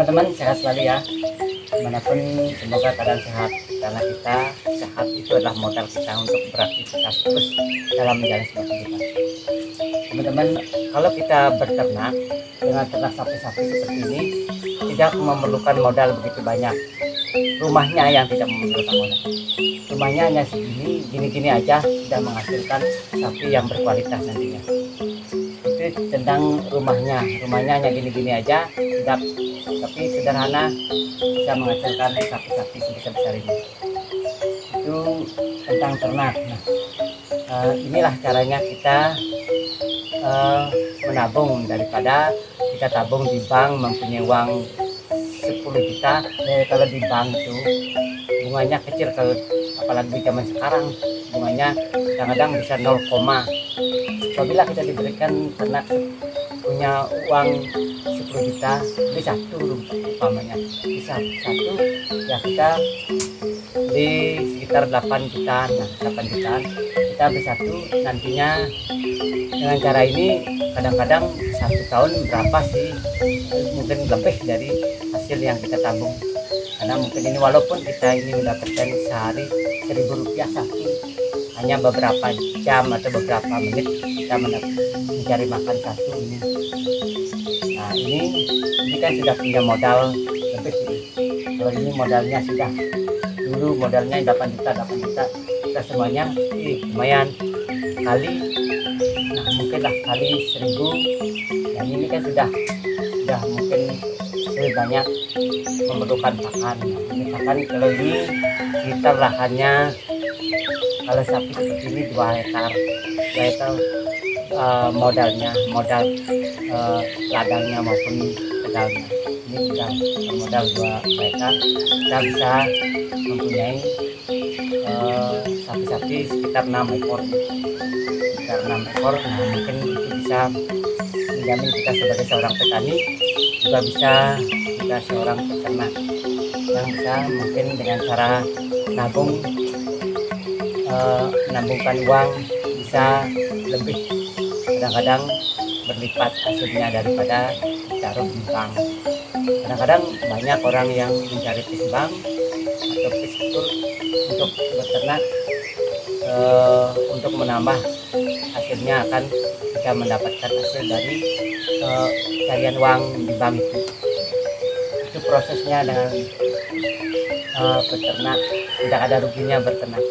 Teman-teman sehat selalu ya, dimanapun semoga keadaan sehat, karena kita sehat itu adalah modal kita untuk beraktivitas terus dalam menjalani sebuah kehidupan. Teman-teman, kalau kita berternak dengan ternak sapi-sapi seperti ini tidak memerlukan modal begitu banyak. Rumahnya yang tidak memerlukan modal, rumahnya hanya segini, gini-gini aja sudah menghasilkan sapi yang berkualitas nantinya. Itu tentang rumahnya hanya gini-gini aja sudah, tapi sederhana bisa menghasilkan sapi-sapi sebesar-besar ini. Itu tentang ternak. Inilah caranya kita menabung, daripada kita tabung di bank mempunyai uang 10 juta. Kalau di bank itu bunganya kecil, kalau apalagi zaman sekarang bunganya kadang-kadang bisa 0, apabila kita diberikan ternak punya uang 10 juta, beli satu umpamanya, bisa satu ya kita di sekitar 8 jutaan. 8 jutaan kita beli satu, nantinya dengan cara ini kadang-kadang 1 tahun berapa sih, mungkin lebih dari hasil yang kita tabung. Karena mungkin ini walaupun kita ini mendapatkan sehari 1.000 rupiah satu, hanya beberapa jam atau beberapa menit kita mencari makan satu ini. Nah ini kan sudah punya modal lebih ini. Kalau ini modalnya sudah dulu modalnya 8 juta kita semuanya lumayan kali, nah mungkinlah kali 1.000. Yang ini kan sudah mungkin lebih banyak memerlukan pakan. Ini pakan kalau ini sekitar lahannya, kalau sapi seperti ini 2 hektar modal ladangnya maupun pedalnya. Ini sudah modal 2 hektar, kita bisa mempunyai sapi-sapi sekitar 6 ekor. Nah mungkin itu bisa menjamin kita sebagai seorang petani, juga bisa kita seorang peternak yang bisa mungkin dengan cara menabungkan uang bisa lebih, kadang-kadang berlipat hasilnya daripada ditaruh di bank. Kadang-kadang banyak orang yang mencari bank atau pistur untuk beternak, untuk menambah hasilnya akan bisa mendapatkan hasil dari carian uang di bank itu prosesnya. Dengan beternak tidak ada ruginya beternak.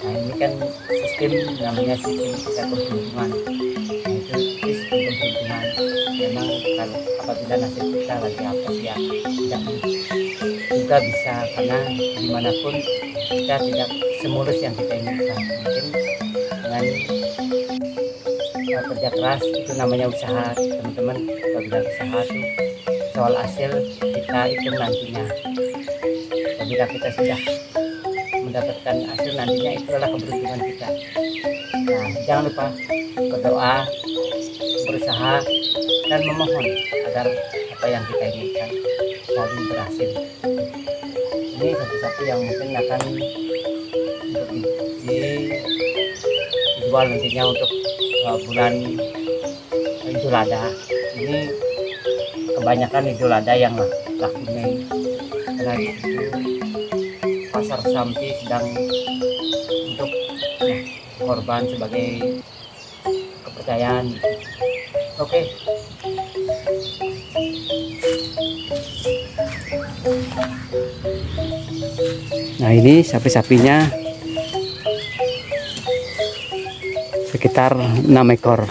Nah ini kan sistem, namanya sistem kita keberuntungan. Nah itu sistem keberuntungan. Memang kalau apabila nasib kita lagi apa sih ya, tidak juga bisa, karena dimanapun kita tidak semulus yang kita inginkan. Mungkin dengan kerja keras itu namanya usaha, teman-teman. Apabila usaha itu soal hasil kita hitung nantinya. Apabila kita sudah mendapatkan hasil nantinya, itu adalah keberuntungan kita. Nah jangan lupa berdoa, berusaha, dan memohon agar apa yang kita inginkan selalu berhasil. Ini satu-satu yang mungkin akan untuk dijual nantinya untuk bulan Idul Adha. Ini kebanyakan Idul Adha yang laku Mei, karena itu pasar sapi sedang untuk korban sebagai kepercayaan. Oke. Nah ini sapi-sapinya sekitar 6 ekor.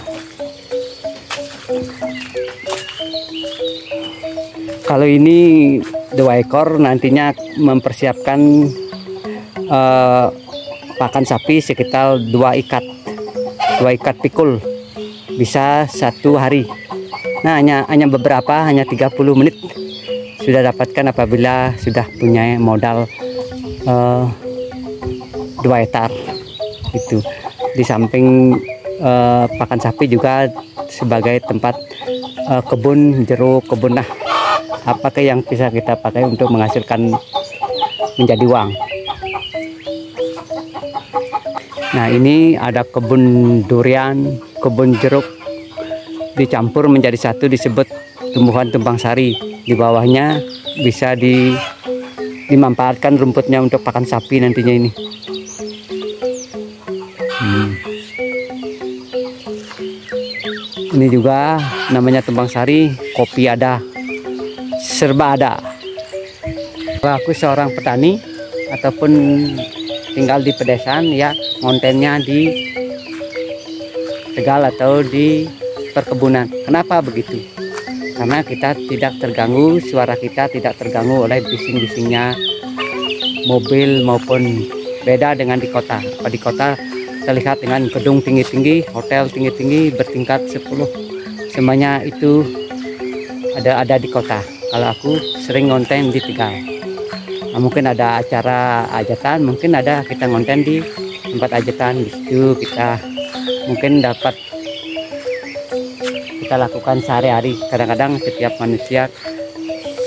Kalau ini 2 ekor nantinya mempersiapkan pakan sapi sekitar 2 ikat pikul, bisa 1 hari. Nah hanya beberapa, hanya 30 menit sudah dapatkan apabila sudah punya modal 2 hektar itu. Di samping pakan sapi juga sebagai tempat kebun jeruk, kebun apakah yang bisa kita pakai untuk menghasilkan menjadi uang. Nah ini ada kebun durian, kebun jeruk dicampur menjadi satu, disebut tumbuhan tumpang sari. Di bawahnya bisa dimanfaatkan rumputnya untuk pakan sapi nantinya ini. Ini juga namanya tumpang sari, kopi ada, serba ada. Kalau aku seorang petani ataupun tinggal di pedesaan, ya kontennya di Tegal atau di perkebunan. Kenapa begitu? Karena kita tidak terganggu, suara kita tidak terganggu oleh bising-bisingnya mobil maupun beda dengan di kota. Kalau di kota terlihat dengan gedung tinggi-tinggi, hotel tinggi-tinggi bertingkat 10, semuanya itu ada di kota. Kalau aku sering ngonten di Tegal. Nah, mungkin ada acara hajatan, mungkin ada kita ngonten di tempat hajatan. Di situ kita mungkin dapat kita lakukan sehari-hari. Kadang-kadang setiap manusia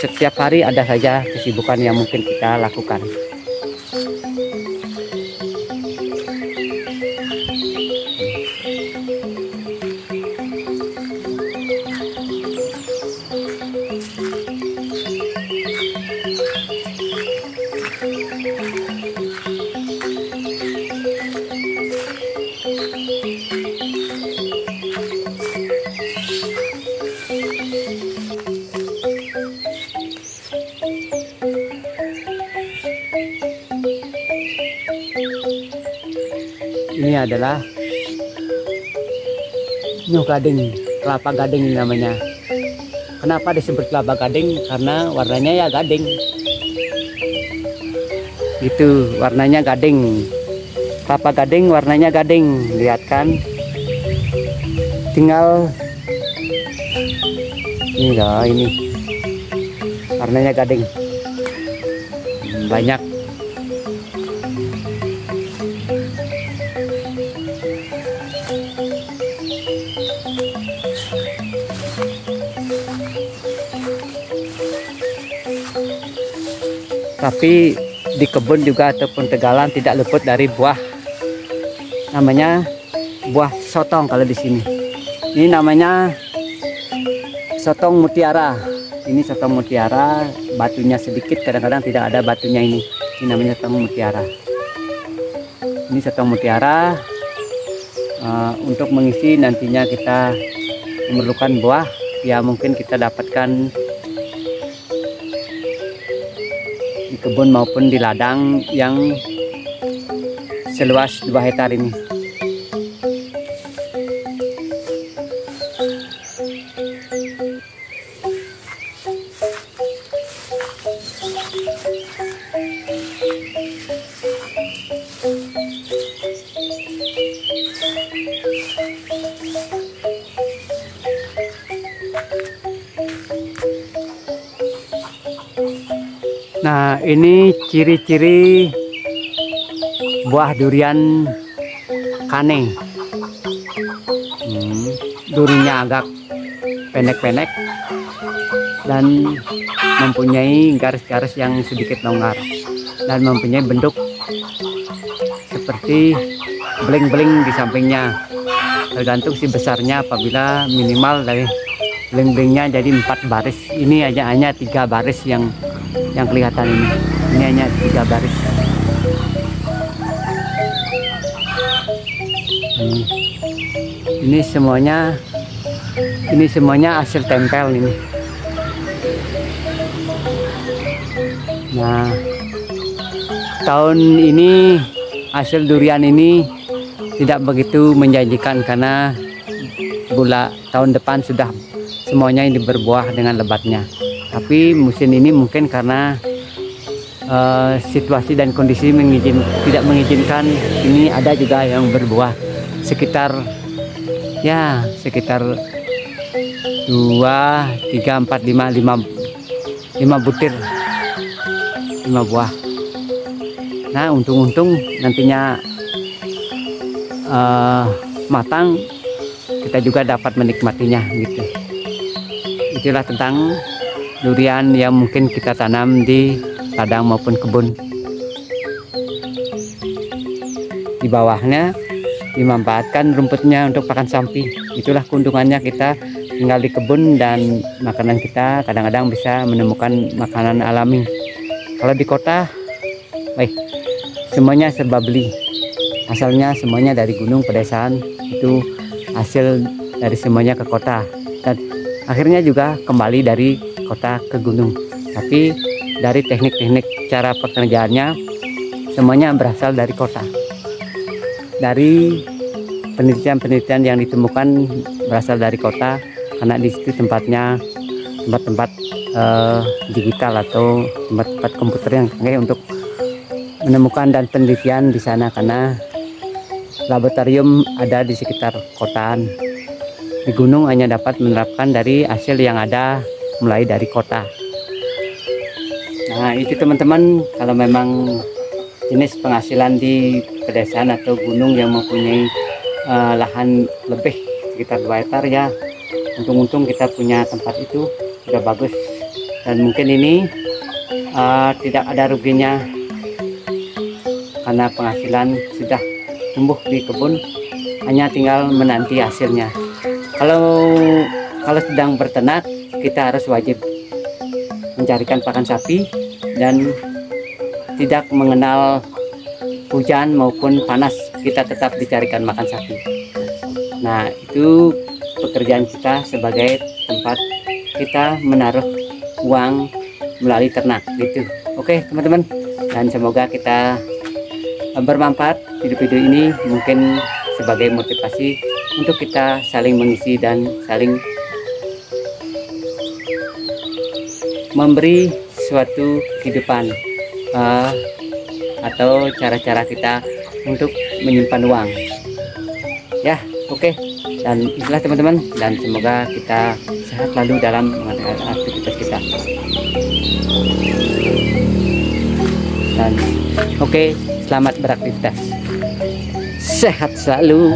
setiap hari ada saja kesibukan yang mungkin kita lakukan. Ini adalah nyuh gading, kelapa gading namanya. Kenapa disebut kelapa gading? Karena warnanya ya gading. Itu warnanya gading. Kelapa gading warnanya gading. Lihat kan? Tinggal ini loh, ini warnanya gading. Banyak. Tapi di kebun juga ataupun Tegalan tidak luput dari buah, namanya buah sotong. Kalau di sini ini namanya sotong mutiara. Ini sotong mutiara, batunya sedikit, kadang-kadang tidak ada batunya. Ini namanya sotong mutiara. Ini sotong mutiara. Untuk mengisi nantinya kita memerlukan buah, ya mungkin kita dapatkan di kebun maupun di ladang yang seluas 2 hektar ini. Nah, ini ciri-ciri buah durian kane. Durinya agak pendek-pendek dan mempunyai garis-garis yang sedikit longgar dan mempunyai bentuk seperti beling-beling di sampingnya. Tergantung si besarnya, apabila minimal dari beling-belingnya jadi 4 baris. Ini hanya 3 baris yang kelihatan ini. Ini hanya 3 baris. Ini semuanya hasil tempel ini. Nah, tahun ini hasil durian ini tidak begitu menjanjikan karena tahun depan sudah semuanya ini berbuah dengan lebatnya. Tapi musim ini mungkin karena situasi dan kondisi tidak mengizinkan, ini ada juga yang berbuah sekitar 2, 3, 4, 5 butir, 5 buah. Nah, untung-untung nantinya matang, kita juga dapat menikmatinya gitu. Itulah tentang durian yang mungkin kita tanam di ladang maupun kebun. Di bawahnya dimanfaatkan rumputnya untuk pakan sapi. Itulah keuntungannya kita tinggal di kebun dan makanan kita kadang-kadang bisa menemukan makanan alami. Kalau di kota, semuanya serba beli. Asalnya semuanya dari gunung pedesaan, itu hasil dari semuanya ke kota, dan akhirnya juga kembali dari kota ke gunung. Tapi dari teknik-teknik cara pekerjaannya semuanya berasal dari kota. Dari penelitian-penelitian yang ditemukan berasal dari kota, karena di situ tempatnya tempat-tempat digital atau tempat-tempat komputer yang canggih untuk menemukan dan penelitian di sana, karena laboratorium ada di sekitar kotaan. Di gunung hanya dapat menerapkan dari hasil yang ada mulai dari kota. Nah, itu teman-teman, kalau memang jenis penghasilan di pedesaan atau gunung yang mempunyai lahan lebih sekitar 2 hektar, ya untung-untung kita punya tempat itu sudah bagus. Dan mungkin ini tidak ada ruginya, karena penghasilan sudah tumbuh di kebun, hanya tinggal menanti hasilnya. Kalau sedang berternak, kita harus wajib mencarikan pakan sapi dan tidak mengenal hujan maupun panas, kita tetap dicarikan makan sapi. Nah, itu pekerjaan kita sebagai tempat kita menaruh uang melalui ternak gitu. Oke teman-teman, dan semoga kita bermanfaat video-video ini, mungkin sebagai motivasi untuk kita saling mengisi dan saling memberi suatu kehidupan atau cara-cara kita untuk menyimpan uang, ya. Oke, dan itulah teman-teman, dan semoga kita sehat lalu dalam mengadakan aktivitas kita. Dan oke, selamat beraktivitas, sehat selalu.